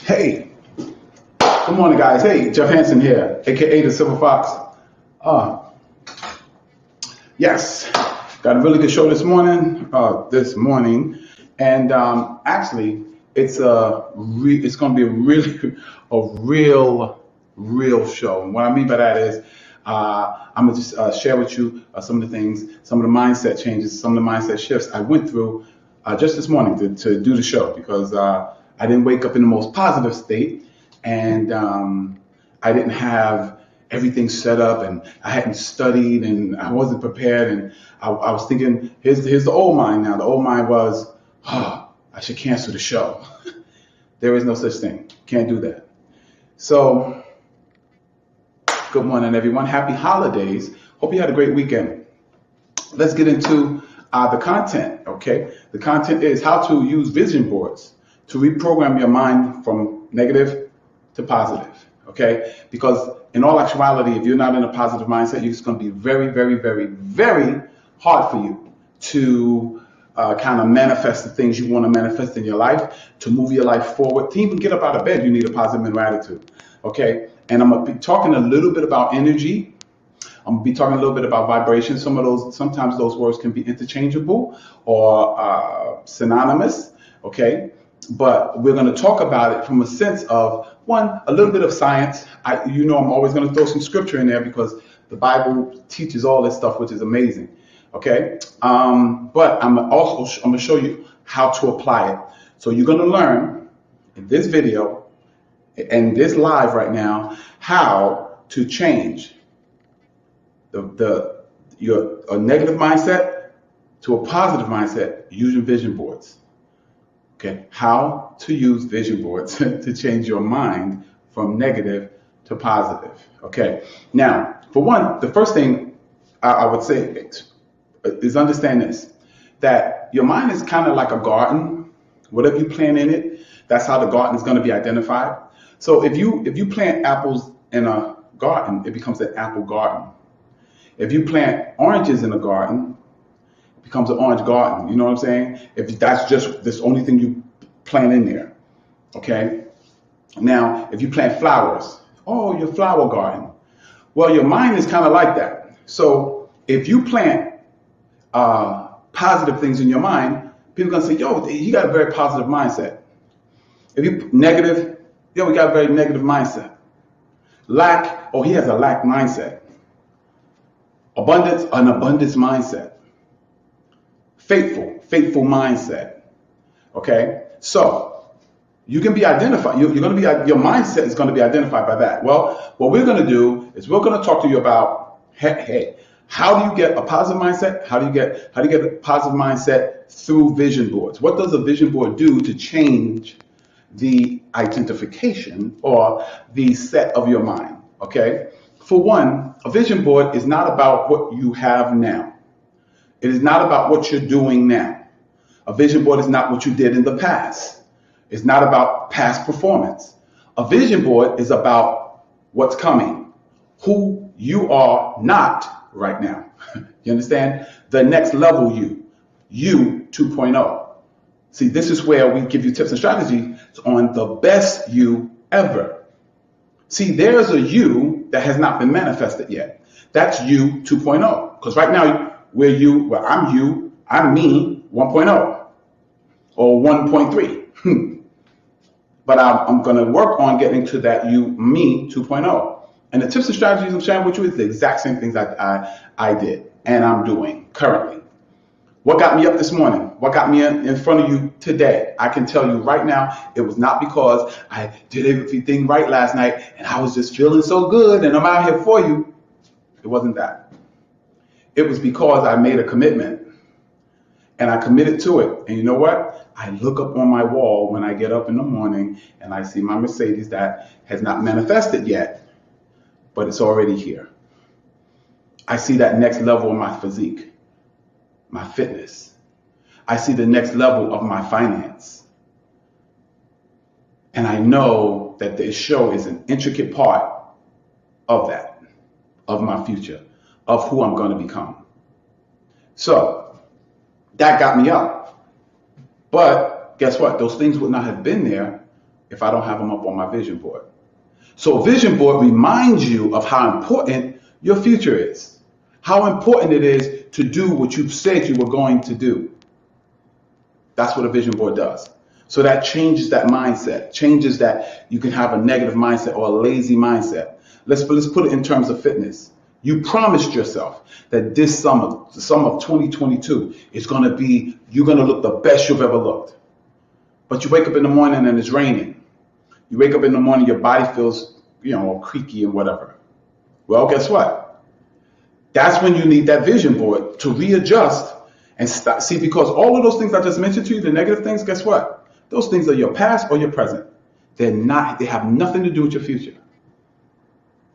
Hey, good morning, guys. Hey, Jeff Hansen here, aka the Silver Fox. Uh, yes, got a really good show this morning. And actually, it's going to be a really real show. And what I mean by that is, I'm gonna just share with you some of the things, some of the mindset changes, some of the mindset shifts I went through just this morning to do the show because I didn't wake up in the most positive state, and I didn't have everything set up, and I hadn't studied, and I wasn't prepared, and I was thinking, here's the old mind now. The old mind was, I should cancel the show. There is no such thing. Can't do that. So, good morning, everyone. Happy holidays. Hope you had a great weekend. Let's get into the content, okay? The content is how to use vision boards to reprogram your mind from negative to positive, okay? Because in all actuality, if you're not in a positive mindset, it's going to be very, very, very, very hard for you to kind of manifest the things you want to manifest in your life, to move your life forward. To even get up out of bed, you need a positive mental attitude, okay? And I'm going to be talking a little bit about energy. I'm going to be talking a little bit about vibration. Sometimes those words can be interchangeable or synonymous, okay? But we're going to talk about it from a sense of, one, a little bit of science. I'm always going to throw some scripture in there because the Bible teaches all this stuff, which is amazing, okay? But I'm going to show you how to apply it. So you're going to learn in this video and this live right now how to change your negative mindset to a positive mindset using vision boards. Okay, how to use vision boards to change your mind from negative to positive. Okay, now, for one, the first thing I would say is understand this, that your mind is kind of like a garden. Whatever you plant in it, that's how the garden is going to be identified. So if you plant apples in a garden, it becomes an apple garden. If you plant oranges in a garden, it becomes an orange garden. You know what I'm saying? If that's just this only thing you plant in there, okay? Now, if you plant flowers, your flower garden. Well, your mind is kind of like that. So if you plant positive things in your mind, people are going to say, yo, he got a very positive mindset. If you negative, we got a very negative mindset. Lack, he has a lack mindset. Abundance, an abundance mindset. Faithful mindset. Okay? So, you can be identified. Your mindset is going to be identified by that. Well, what we're going to do is we're going to talk to you about, hey, how do you get a positive mindset? How do you get a positive mindset through vision boards? What does a vision board do to change the identification or the set of your mind? Okay? For one, a vision board is not about what you have now. It is not about what you're doing now. A vision board is not what you did in the past. It's not about past performance. A vision board is about what's coming, who you are not right now. You understand? The next level you 2.0. See, this is where we give you tips and strategies on the best you ever. See, there's a you that has not been manifested yet. That's you 2.0. Because right now, I'm me 1.0 or 1.3. But I'm going to work on getting to that me 2.0. And the tips and strategies I'm sharing with you is the exact same things I did and I'm doing currently. What got me up this morning? What got me in front of you today? I can tell you right now, it was not because I did everything right last night and I was just feeling so good and I'm out here for you. It wasn't that. It was because I made a commitment and I committed to it. And you know what? I look up on my wall when I get up in the morning and I see my Mercedes that has not manifested yet, but it's already here. I see that next level of my physique. My fitness. I see the next level of my finance. And I know that this show is an intricate part of that, of my future, of who I'm going to become. So that got me up. But guess what? Those things would not have been there if I don't have them up on my vision board. So a vision board reminds you of how important your future is, how important it is to do what you said you were going to do. That's what a vision board does. So that changes that mindset, changes that you can have a negative mindset or a lazy mindset. Let's put it in terms of fitness. You promised yourself that this summer, the summer of 2022, is going to be, you're going to look the best you've ever looked. But you wake up in the morning and it's raining. You wake up in the morning, your body feels, creaky and whatever. Well, guess what? That's when you need that vision board to readjust and stop. See, because all of those things I just mentioned to you, the negative things, guess what? Those things are your past or your present. They have nothing to do with your future.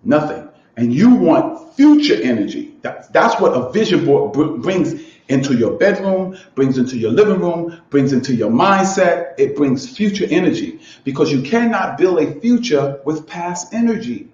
Nothing. And you want future energy. That's what a vision board brings into your bedroom, brings into your living room, brings into your mindset. It brings future energy, because you cannot build a future with past energy,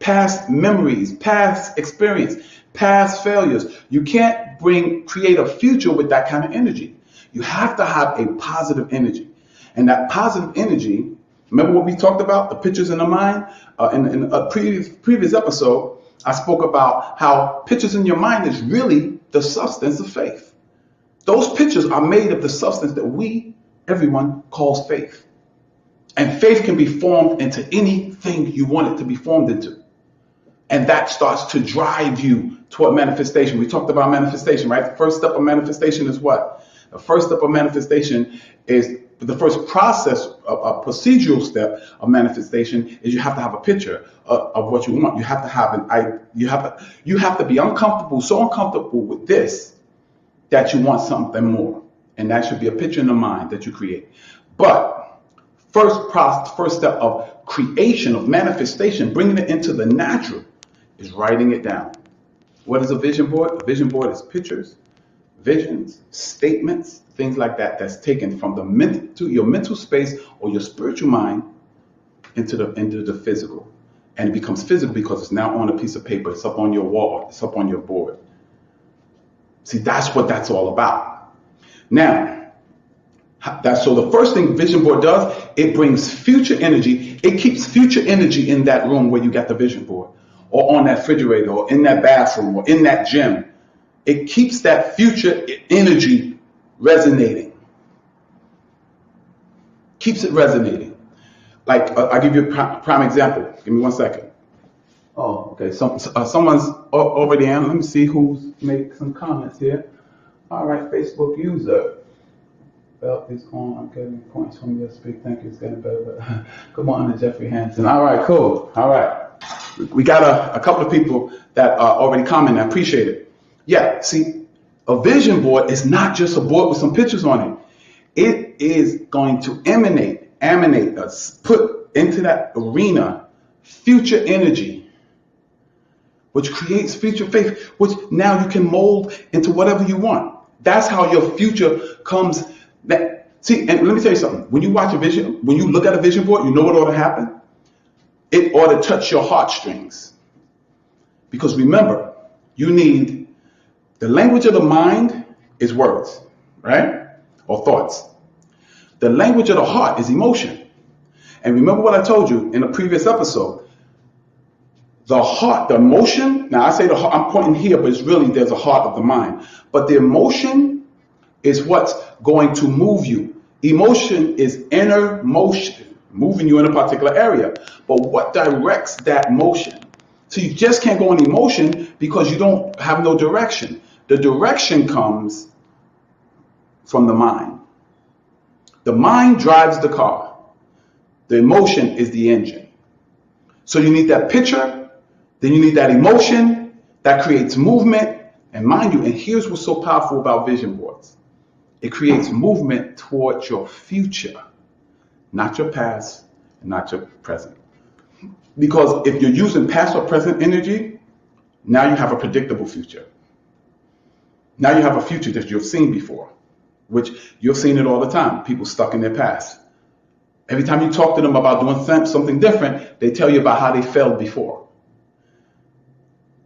past memories, past experience, past failures. You can't create a future with that kind of energy. You have to have a positive energy. And that positive energy, remember what we talked about, the pictures in the mind? In a previous episode, I spoke about how pictures in your mind is really the substance of faith. Those pictures are made of the substance that everyone calls faith. And faith can be formed into anything you want it to be formed into. And that starts to drive you toward manifestation. We talked about manifestation, right? The first step of manifestation is what? The first step of manifestation is the first process, a procedural step of manifestation is you have to have a picture of what you want. You have to have you have to be uncomfortable, so uncomfortable with this that you want something more. And that should be a picture in the mind that you create. But first step of creation, of manifestation, bringing it into the natural, is writing it down. What is a vision board? A vision board is pictures, visions, statements, things like that, that's taken from your mental space or your spiritual mind into the physical. And it becomes physical because it's now on a piece of paper. It's up on your wall. It's up on your board. See, that's what that's all about. Now, so the first thing vision board does, it brings future energy. It keeps future energy in that room where you got the vision board, or on that refrigerator, or in that bathroom, or in that gym. It keeps that future energy resonating. Keeps it resonating. Like, I'll give you a prime example. Give me 1 second. Oh, okay. Someone's already on. Let me see who's made some comments here. All right, Facebook user. Belt is on. I'm getting points from your speak. Thank you. It's getting better. Come on to Jeffrey Hansen. All right, cool. All right. We got a couple of people that already commented. I appreciate it. Yeah, see, a vision board is not just a board with some pictures on it. It is going to emanate us, put into that arena future energy, which creates future faith, which now you can mold into whatever you want. That's how your future comes. See, and let me tell you something. When you watch when you look at a vision board, you know what ought to happen? It ought to touch your heartstrings. Because remember, you need the language of the mind is words, right? Or thoughts. The language of the heart is emotion. And remember what I told you in a previous episode. The heart, the emotion, now I say the heart, I'm pointing here, but it's really there's a heart of the mind. But the emotion is what's going to move you. Emotion is inner motion, moving you in a particular area. But what directs that motion? So you just can't go on emotion because you don't have no direction. The direction comes from the mind. The mind drives the car. The emotion is the engine. So you need that picture, then you need that emotion that creates movement. And mind you, and here's what's so powerful about vision boards. It creates movement towards your future, not your past and not your present. Because if you're using past or present energy, now you have a predictable future. Now you have a future that you've seen before, which you've seen it all the time. People stuck in their past. Every time you talk to them about doing something different, they tell you about how they failed before.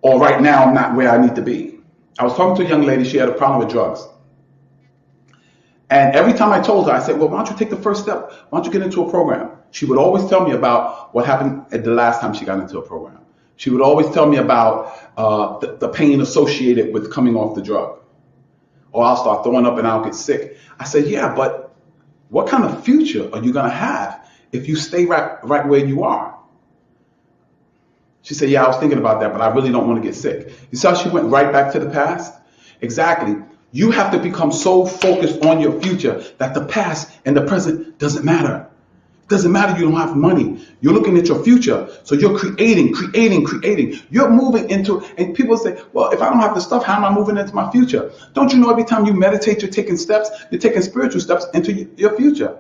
Or right now, I'm not where I need to be. I was talking to a young lady. She had a problem with drugs. And every time I told her, I said, well, why don't you take the first step? Why don't you get into a program? She would always tell me about what happened at the last time she got into a program. She would always tell me about the pain associated with coming off the drug. Or I'll start throwing up and I'll get sick. I said, yeah, but what kind of future are you going to have if you stay right where you are? She said, yeah, I was thinking about that, but I really don't want to get sick. You saw she went right back to the past? Exactly. You have to become so focused on your future that the past and the present doesn't matter. It doesn't matter you don't have money. You're looking at your future. So you're creating. You're moving into, and people say, well, if I don't have the stuff, how am I moving into my future? Don't you know every time you meditate, you're taking steps, you're taking spiritual steps into your future.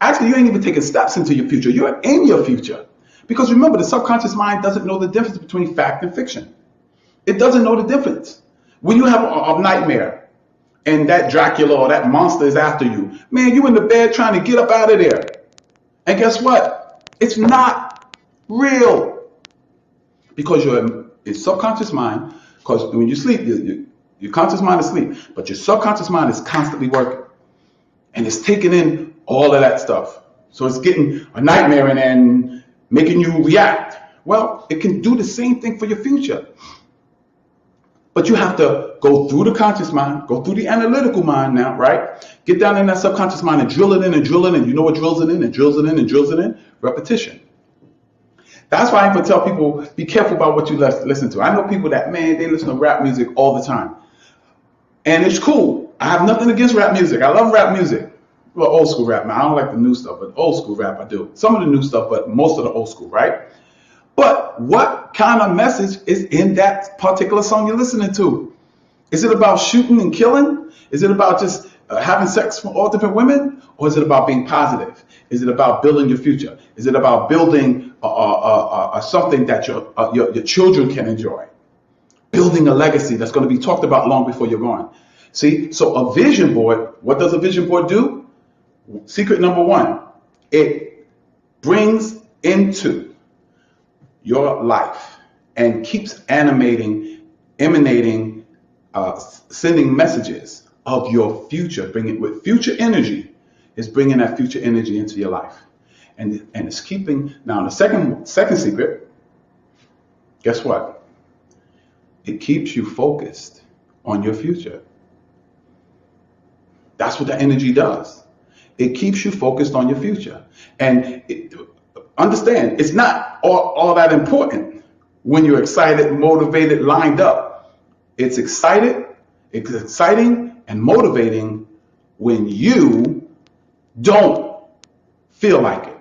Actually, you ain't even taking steps into your future. You're in your future. Because remember, the subconscious mind doesn't know the difference between fact and fiction. It doesn't know the difference. When you have a nightmare and that Dracula or that monster is after you, man, you in the bed trying to get up out of there. And guess what? It's not real. Because your subconscious mind, because when you sleep, your conscious mind is asleep, but your subconscious mind is constantly working. And it's taking in all of that stuff. So it's getting a nightmare and then making you react. Well, it can do the same thing for your future. But you have to go through the conscious mind, go through the analytical mind now, right? Get down in that subconscious mind and drill it in and drill it in. You know what drills it in and drills it in and drills it in? Repetition. That's why I even tell people, be careful about what you listen to. I know people that, man, they listen to rap music all the time. And it's cool. I have nothing against rap music. I love rap music. Well, old school rap, man. I don't like the new stuff, but old school rap I do. Some of the new stuff, but most of the old school, right? But what kind of message is in that particular song you're listening to? Is it about shooting and killing? Is it about just having sex with all different women? Or is it about being positive? Is it about building your future? Is it about building something that your children can enjoy? Building a legacy that's going to be talked about long before you're gone. See, so a vision board, what does a vision board do? Secret number one, it brings into your life and keeps emanating, sending messages of your future, bringing with future energy, is bringing that future energy into your life. And it's keeping, now the second secret, guess what? It keeps you focused on your future. That's what the energy does. It keeps you focused on your future. And understand, it's not all that important when you're excited, motivated, lined up. It's exciting and motivating when you don't feel like it.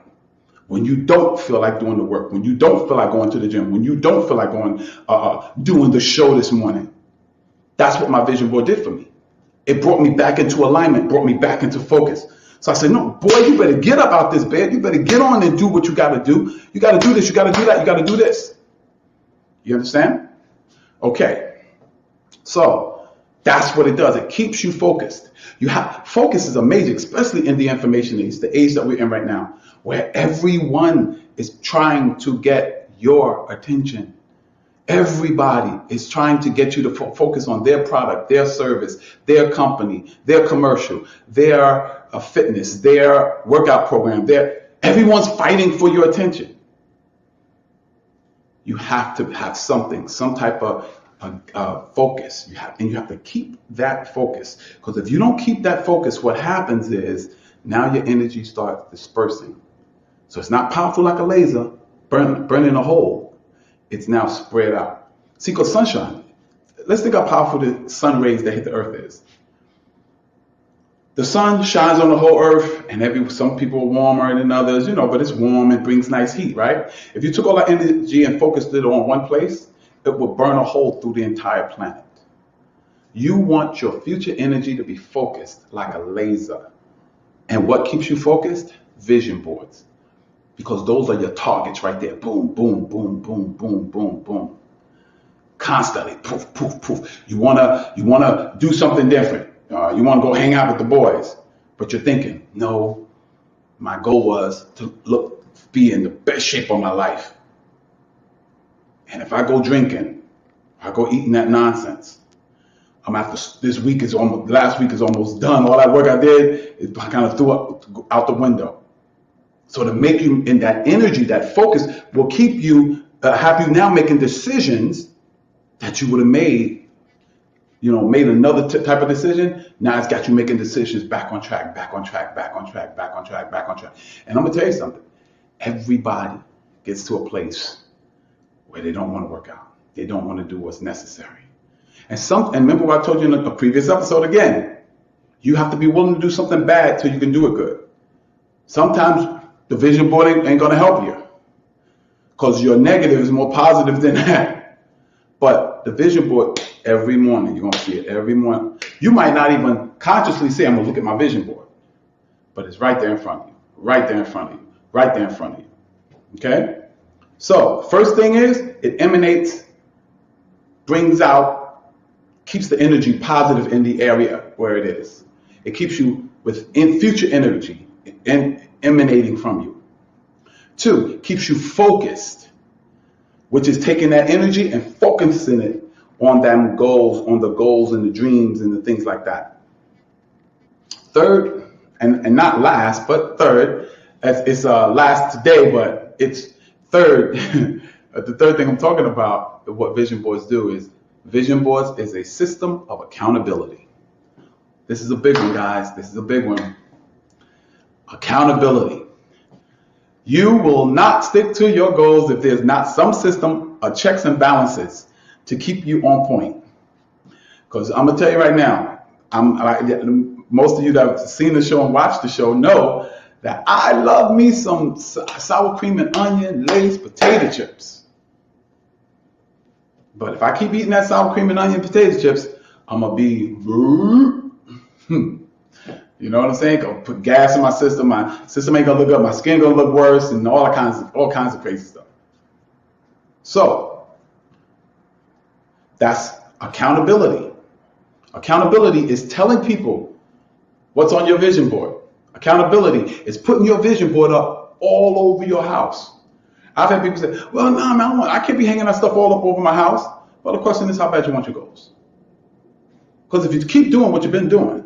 When you don't feel like doing the work, when you don't feel like going to the gym, when you don't feel like going, doing the show this morning. That's what my vision board did for me. It brought me back into alignment, brought me back into focus. So I said, no, boy, you better get up out this bed. You better get on and do what you got to do. You got to do this. You got to do that. You got to do this. You understand? Okay. So that's what it does. It keeps you focused. Focus is amazing, especially in the information age, the age that we're in right now, where everyone is trying to get your attention. Everybody is trying to get you to focus on their product, their service, their company, their commercial, their fitness, their workout program. Everyone's fighting for your attention. You have to have something, some type of focus. You have to keep that focus. Because if you don't keep that focus, what happens is now your energy starts dispersing. So it's not powerful like a laser burning a hole. It's now spread out. See, because sunshine, let's think how powerful the sun rays that hit the earth is. The sun shines on the whole earth, and some people are warmer than others, but it's warm and brings nice heat, right? If you took all that energy and focused it on one place, it would burn a hole through the entire planet. You want your future energy to be focused like a laser. And what keeps you focused? Vision boards. Because those are your targets right there. Boom, boom, boom, boom, boom, boom, boom. Constantly, poof, poof, poof. You wanna do something different. You wanna go hang out with the boys, but you're thinking, no, my goal was to be in the best shape of my life. And if I go drinking, I go eating that nonsense, last week is almost done. All that work I did, I kind of threw out the window. So to make you in that energy, that focus will keep you, have you now making decisions that you would have made, made another type of decision. Now it's got you making decisions back on track, back on track, back on track, back on track, back on track. And I'm going to tell you something. Everybody gets to a place where they don't want to work out. They don't want to do what's necessary. And remember what I told you in a previous episode again, you have to be willing to do something bad till you can do it good. Sometimes the vision board ain't going to help you because your negative is more positive than that. But the vision board, every morning, you're going to see it every morning. You might not even consciously say, I'm going to look at my vision board, but it's right there in front of you, right there in front of you, right there in front of you. Okay? So first thing is it emanates, brings out, keeps the energy positive in the area where it is. It keeps you with future energy emanating from you. 2, keeps you focused, which is taking that energy and focusing it on them goals, on the goals and the dreams and the things like that. 3rd, and not last, but 3rd, it's last today, but it's 3rd. The 3rd thing I'm talking about, what vision boards do is, vision boards is a system of accountability. This is a big one, guys. This is a big one. Accountability. You will not stick to your goals if there's not some system of checks and balances to keep you on point. Because I'm going to tell you right now, most of you that have seen the show and watched the show know that I love me some sour cream and onion laced potato chips. But if I keep eating that sour cream and onion potato chips, I'm going to be, you know what I'm saying? Gonna put gas in my system. My system ain't gonna look up. My skin gonna look worse, and all kinds of crazy stuff. So that's accountability. Accountability is telling people what's on your vision board. Accountability is putting your vision board up all over your house. I've had people say, well, no, man, I can't be hanging that stuff all up over my house. Well, the question is, how bad you want your goals? Because if you keep doing what you've been doing,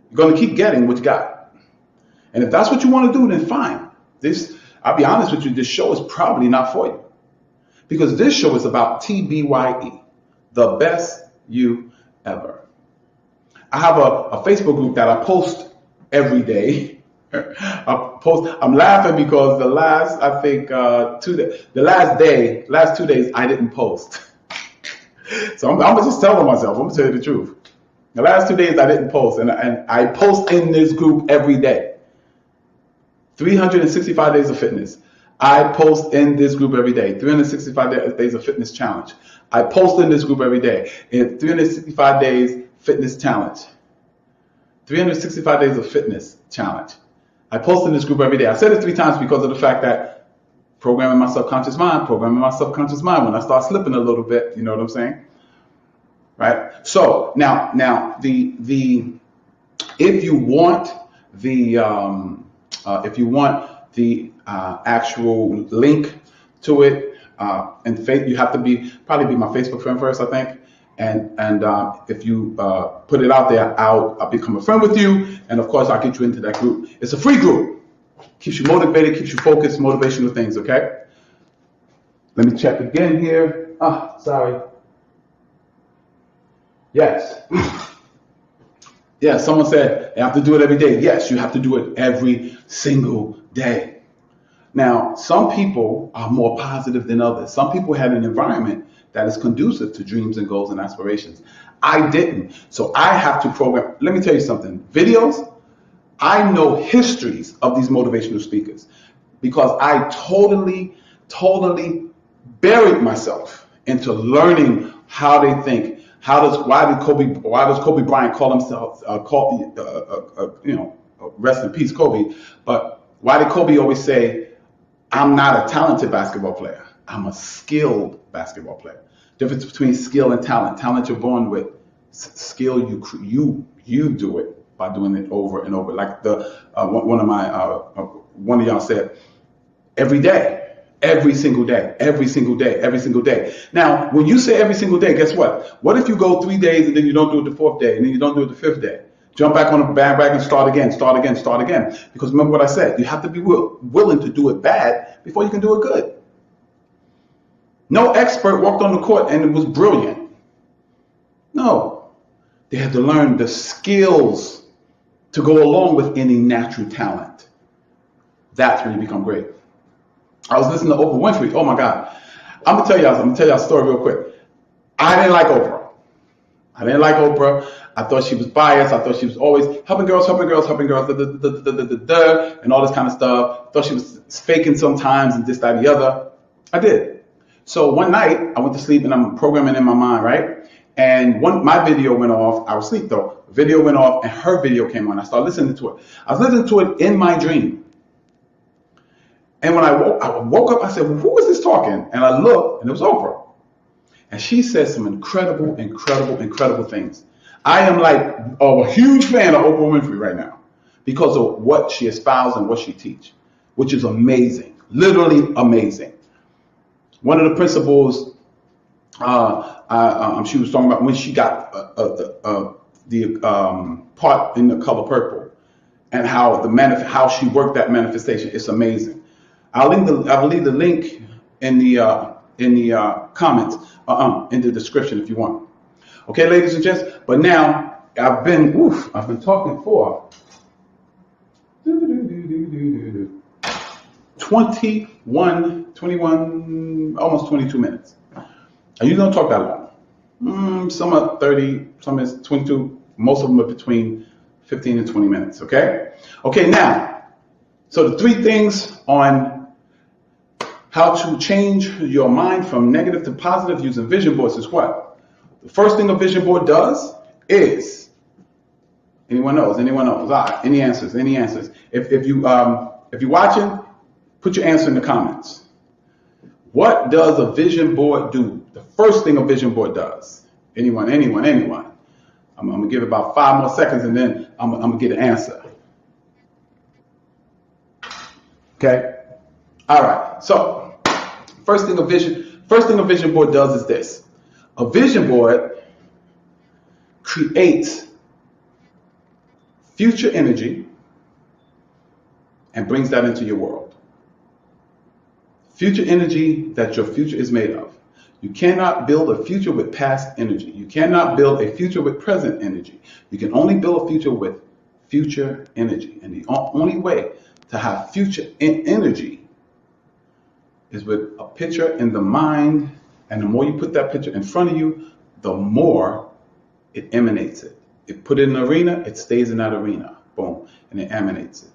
you're going to keep getting what you got. And if that's what you want to do, then fine. I'll be honest with you, this show is probably not for you. Because this show is about TBYE, the best you ever. I have a Facebook group that I post every day. I'm laughing because the last 2 days I didn't post. So I'm just telling myself, I'm going to tell you the truth. The last 2 days I didn't post, and I post in this group every day. 365 days of fitness. I post in this group every day. 365 days of fitness challenge. I post in this group every day. In 365 days fitness challenge. 365 days of fitness challenge. I post in this group every day. I said it 3 times because of the fact that programming my subconscious mind. When I start slipping a little bit, you know what I'm saying? Right. So now if you want the actual link to it, and you have to probably be my Facebook friend first, I think. And if you put it out there, I'll become a friend with you, and of course I'll get you into that group. It's a free group. Keeps you motivated, keeps you focused, motivational things. Okay. Let me check again here. Sorry. Yes. Yeah, someone said you have to do it every day. Yes, you have to do it every single day. Now, some people are more positive than others. Some people had an environment that is conducive to dreams and goals and aspirations. I didn't. So I have to program. Let me tell you something. Videos, I know histories of these motivational speakers because I totally buried myself into learning how they think. Why does Kobe Bryant call himself, rest in peace, Kobe, but why did Kobe always say, I'm not a talented basketball player, I'm a skilled basketball player? Difference between skill and talent. Talent you're born with. Skill you do it by doing it over and over. Like one of y'all said, every day. Every single day. Now, when you say every single day, guess what? What if you go 3 days and then you don't do it the 4th day and then you don't do it the 5th day? Jump back on the bandwagon, start again, start again, start again. Because remember what I said, you have to be willing to do it bad before you can do it good. No expert walked on the court and it was brilliant. No, they had to learn the skills to go along with any natural talent. That's when you become great. I was listening to Oprah Winfrey. Oh my God. I'm gonna tell y'all a story real quick. I didn't like Oprah. I thought she was biased. I thought she was always helping girls, and all this kind of stuff. I thought she was faking sometimes and this, that, and the other. I did. So one night I went to sleep and I'm programming in my mind, right? And my video went off. I was asleep though. Video went off and her video came on. I started listening to it. I was listening to it in my dream. And when I woke up, I said, well, who is this talking? And I looked and it was Oprah. And she said some incredible things. I am like a huge fan of Oprah Winfrey right now because of what she espouses and what she teaches, which is amazing, literally amazing. One of the principles she was talking about when she got the part in the color purple and how she worked that manifestation. It's amazing. I'll leave the link in the comments, in the description if you want. Okay, ladies and gents. But now I've been talking for 21, almost 22 minutes. I usually don't talk that long. Some are 30, some is 22. Most of them are between 15 and 20 minutes. Okay. Okay. Now, so the 3 things on how to change your mind from negative to positive using vision boards is what? The first thing a vision board does is, anyone knows? Any answers? If you're watching, put your answer in the comments. What does a vision board do? The first thing a vision board does. Anyone? I'm gonna give it about 5 more seconds and then I'm gonna get an answer. Okay. All right. So first thing a vision board does is this. A vision board creates future energy and brings that into your world. Future energy that your future is made of. You cannot build a future with past energy. You cannot build a future with present energy. You can only build a future with future energy. And the only way to have future energy is with a picture in the mind. And the more you put that picture in front of you, the more it emanates it. It put it in an arena, it stays in that arena. Boom. And it emanates it.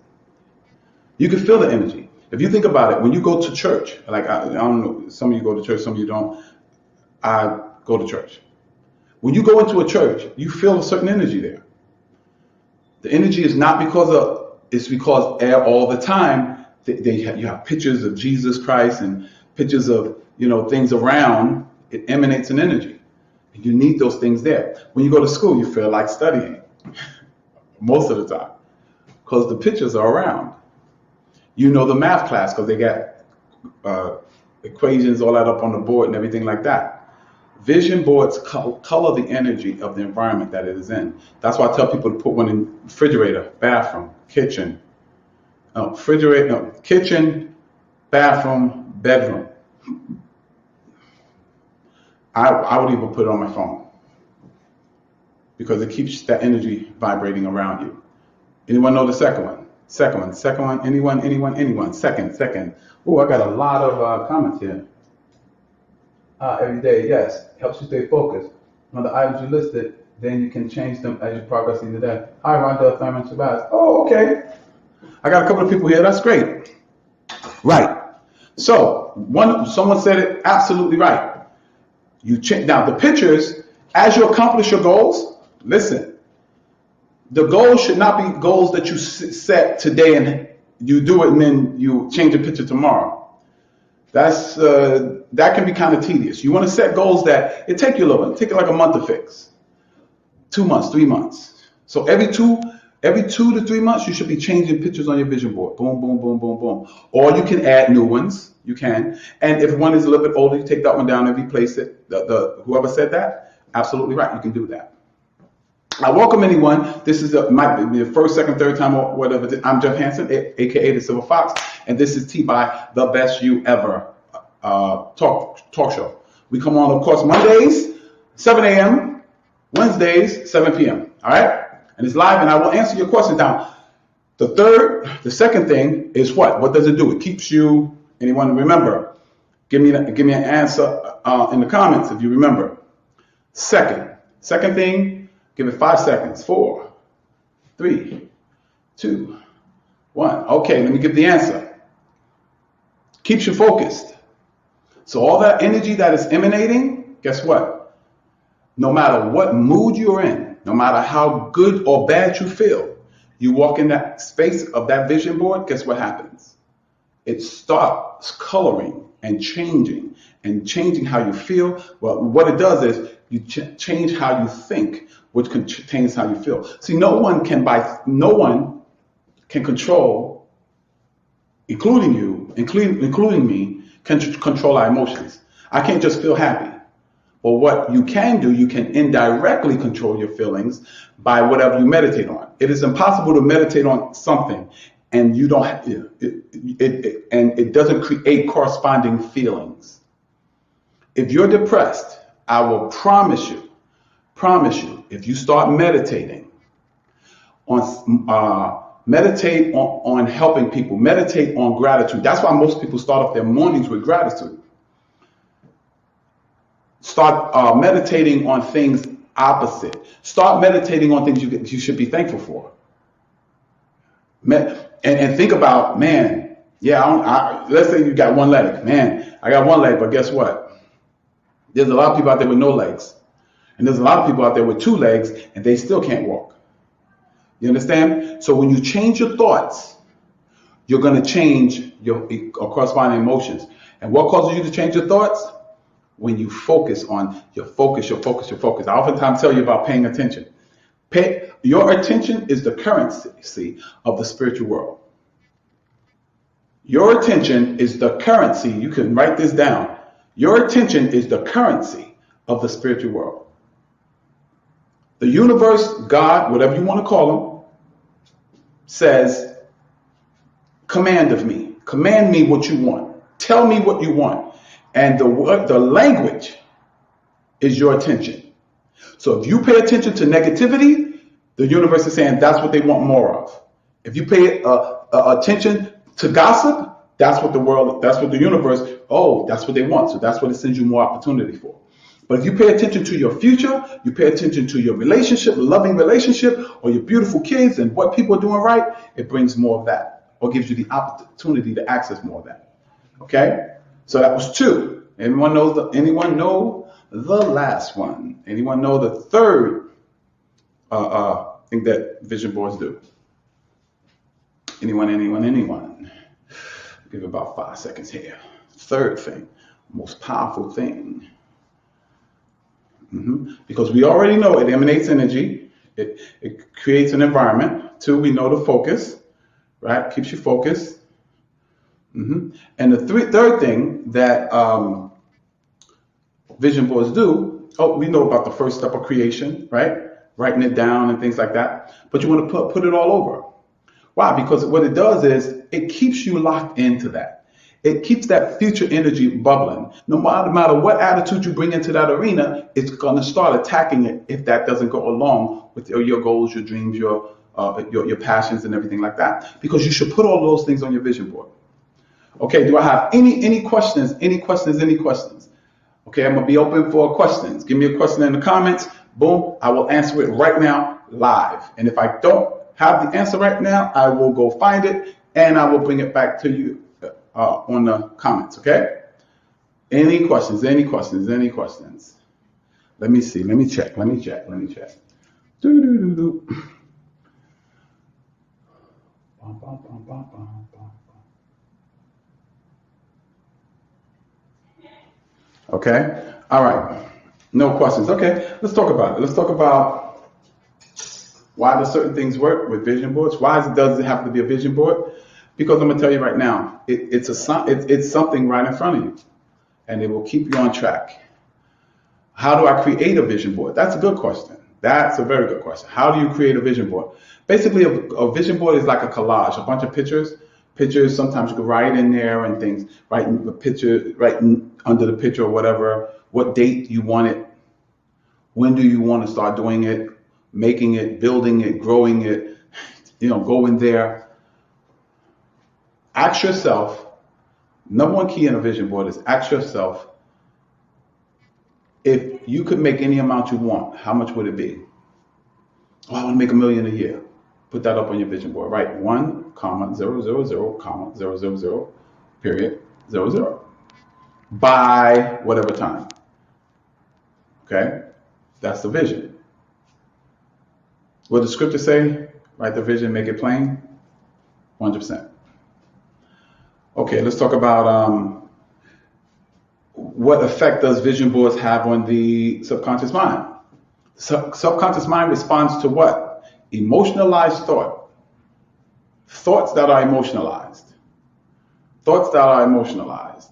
You can feel the energy. If you think about it, when you go to church, like I don't know, some of you go to church, some of you don't. I go to church. When you go into a church, you feel a certain energy there. The energy is not it's because all the time you have pictures of Jesus Christ and pictures of things around. It emanates an energy. And you need those things there. When you go to school, you feel like studying most of the time because the pictures are around. You know the math class because they got equations, all that up on the board and everything like that. Vision boards color the energy of the environment that it is in. That's why I tell people to put one in refrigerator, bathroom, kitchen. Kitchen, bathroom, bedroom. I would even put it on my phone because it keeps that energy vibrating around you. Anyone know the second one? Second one. Anyone? Second. Oh, I got a lot of comments here. Every day, yes. Helps you stay focused. On the items you listed, then you can change them as you progress into that. Hi, Rhonda, Thurman, Shabazz. Oh, okay. I got a couple of people here. That's great. Right. So, someone said it absolutely right. You change. Now, the pictures, as you accomplish your goals, listen. The goals should not be goals that you set today and you do it and then you change the picture tomorrow. That can be kind of tedious. You want to set goals that it take you a little bit. Take like a month to fix. 2 months, 3 months. So every two to 3 months, you should be changing pictures on your vision board. Boom, boom, boom, boom, boom. Or you can add new ones. You can. And if one is a little bit older, you take that one down and replace it. Whoever said that, absolutely right. You can do that. I welcome anyone. This is might be the first, second, third time or whatever. I'm Jeff Hansen, aka the Silver Fox, and this is T by the Best You Ever talk show. We come on, of course, Mondays, 7 a.m., Wednesdays, 7 p.m. All right, and it's live, and I will answer your questions. Now, the second thing is what? What does it do? It keeps you. Anyone remember? Give me an answer in the comments if you remember. Second thing. Give it 5 seconds. 4, 3, 2, 1. Okay, let me give the answer. Keeps you focused. So all that energy that is emanating, guess what? No matter what mood you're in, no matter how good or bad you feel, you walk in that space of that vision board, guess what happens? It starts coloring and changing how you feel. Well, what it does is you change how you think, which contains how you feel. See, no one can control, including you, including me, can control our emotions. I can't just feel happy. But what you can do, you can indirectly control your feelings by whatever you meditate on. It is impossible to meditate on something and you don't it doesn't create corresponding feelings. If you're depressed, I will promise you, if you start meditating on helping people, meditate on gratitude. That's why most people start off their mornings with gratitude. Start meditating on things opposite. Start meditating on things you should be thankful for. And think about, man, let's say you got one leg. Man, I got one leg, but guess what? There's a lot of people out there with no legs. And there's a lot of people out there with 2 legs and they still can't walk. You understand? So when you change your thoughts, you're going to change your corresponding emotions. And what causes you to change your thoughts? When you focus on your focus. I oftentimes tell you about paying attention. Your attention is the currency of the spiritual world. Your attention is the currency. You can write this down. Your attention is the currency of the spiritual world. The universe, God, whatever you want to call him, says, command me what you want. Tell me what you want. And the language is your attention. So if you pay attention to negativity, the universe is saying that's what they want more of. If you pay attention to gossip, that's what the universe, that's what they want. So that's what it sends you more opportunity for. But if you pay attention to your future, you pay attention to your relationship, loving relationship, or your beautiful kids and what people are doing right, it brings more of that, or gives you the opportunity to access more of that. Okay? So that was 2. Anyone know the last one? Anyone know the third thing that vision boards do? Anyone? Give about 5 seconds here. Third thing, most powerful thing. Because we already know it emanates energy. It creates an environment. 2, we know the focus, right? Keeps you focused. And the third thing that vision boards do, we know about the first step of creation, right? Writing it down and things like that. But you want to put it all over. Why? Because what it does is it keeps you locked into that. It keeps that future energy bubbling. No matter what attitude you bring into that arena, it's going to start attacking it if that doesn't go along with your goals, your dreams, your passions and everything like that. Because you should put all those things on your vision board. Okay, do I have any questions? Any questions? Okay, I'm going to be open for questions. Give me a question in the comments. Boom, I will answer it right now live. And if I don't have the answer right now, I will go find it and I will bring it back to you on the comments, okay? Any questions? Let me see. Let me check. Okay. All right. No questions. Okay. Let's talk about it. Let's talk about why do certain things work with vision boards. Why does it have to be a vision board? Because I'm gonna tell you right now, it's something right in front of you, and it will keep you on track. How do I create a vision board? That's a good question. That's a very good question. How do you create a vision board? Basically, a vision board is like a collage, a bunch of pictures. Pictures, sometimes you can write in there and things, write the picture, write under the picture or whatever, what date you want it, when do you want to start doing it, making it, building it, growing it, go in there. Ask yourself, number one key in a vision board is ask yourself, if you could make any amount you want, how much would it be? Oh, I want to make $1 million a year. Put that up on your vision board. Write 1,000,000, period, 00. By whatever time. Okay? That's the vision. What does scripture say? Write the vision, make it plain. 100%. Okay, let's talk about what effect does vision boards have on the subconscious mind? Subconscious mind responds to what? Emotionalized thought. Thoughts that are emotionalized. Thoughts that are emotionalized.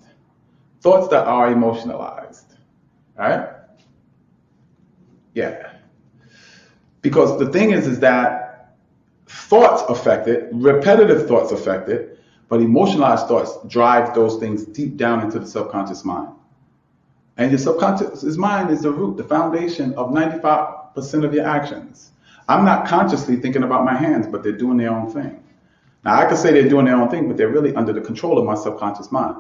Thoughts that are emotionalized. Right? Yeah. Because the thing is that thoughts affect it, repetitive thoughts affect it, but emotionalized thoughts drive those things deep down into the subconscious mind. And your subconscious mind is the root, the foundation of 95% of your actions. I'm not consciously thinking about my hands, but they're doing their own thing. Now, I could say they're doing their own thing, but they're really under the control of my subconscious mind.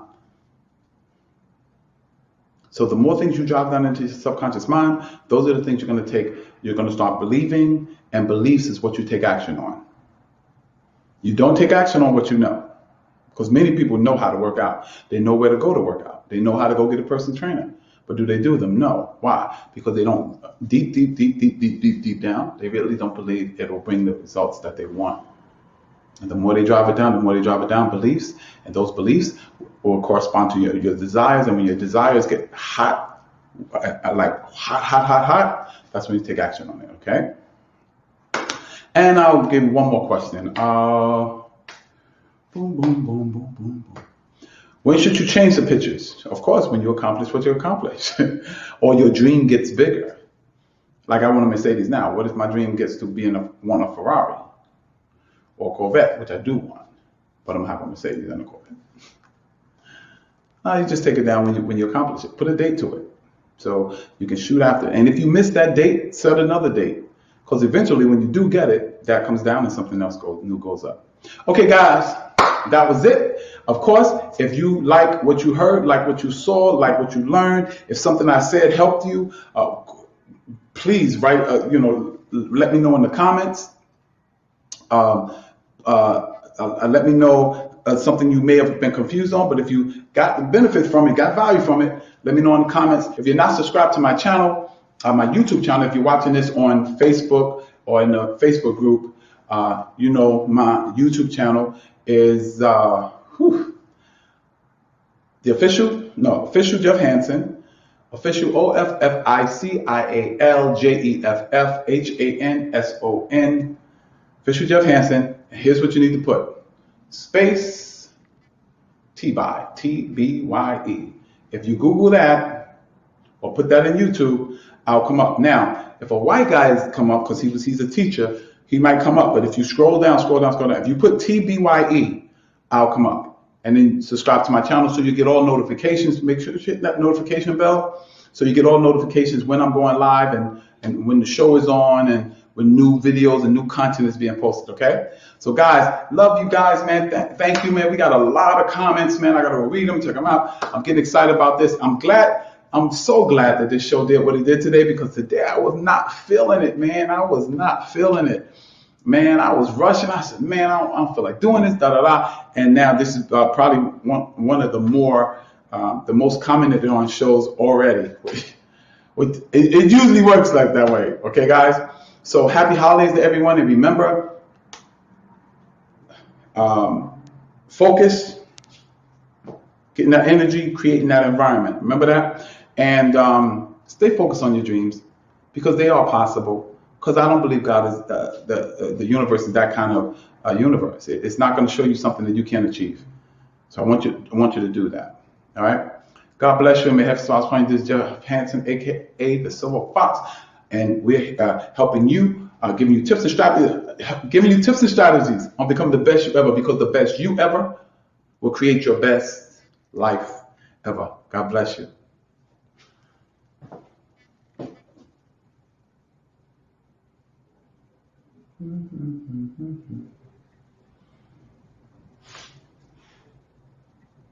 So the more things you drive down into your subconscious mind, those are the things you're going to take, you're going to start believing, and beliefs is what you take action on. You don't take action on what you know, because many people know how to work out. They know where to go to work out. They know how to go get a personal trainer. But do they do them? No. Why? Because they don't, deep down, they really don't believe it will bring the results that they want. And the more they drive it down, beliefs, and those beliefs will correspond to your desires. And when your desires get hot, like hot, that's when you take action on it, okay? And I'll give you one more question. Boom, boom, boom, boom, boom, boom. When should you change the pictures? Of course, when you accomplish what you accomplish, or your dream gets bigger. Like I want a Mercedes now. What if my dream gets to want a Ferrari or a Corvette, which I do want, but I'm having a Mercedes and a Corvette. You just take it down when you accomplish it. Put a date to it, so you can shoot after. And if you miss that date, set another date, because eventually, when you do get it, that comes down and something else new goes up. Okay, guys. That was it. Of course, if you like what you heard, like what you saw, like what you learned, if something I said helped you, please write, let me know in the comments. Let me know something you may have been confused on, but if you got the benefit from it, got value from it, let me know in the comments. If you're not subscribed to my channel, my YouTube channel, if you're watching this on Facebook or in the Facebook group, my YouTube channel is the official Jeff Hanson, official OFFICIALJEFFHANSON, official Jeff Hanson. Here's what you need to put: space TBYE. If you Google that or put that in YouTube, I'll come up. Now, if a white guy has come up because he's a teacher, he might come up, but if you scroll down, if you put TBYE, I'll come up. And then subscribe to my channel so you get all notifications. Make sure you hit that notification bell so you get all notifications when I'm going live and when the show is on and when new videos and new content is being posted, okay? So guys, love you guys, man. Thank you, man. We got a lot of comments, man. I got to read them, check them out. I'm getting excited about this. I'm so glad that this show did what it did today, because today I was not feeling it, man. I was not feeling it. Man, I was rushing. I said, man, I don't feel like doing this, And now this is probably one of the most commented on shows already. It usually works like that way. Okay, guys? So happy holidays to everyone. And remember, focus, getting that energy, creating that environment. Remember that? And stay focused on your dreams, because they are possible. Because I don't believe God is the universe is that kind of universe. It's not going to show you something that you can't achieve. So I want you to do that. All right. God bless you. And may have sauce. This is Jeff Hanson, aka the Silver Fox. and we're helping you, giving you tips and strategies on becoming the best you ever, because the best you ever will create your best life ever. God bless you.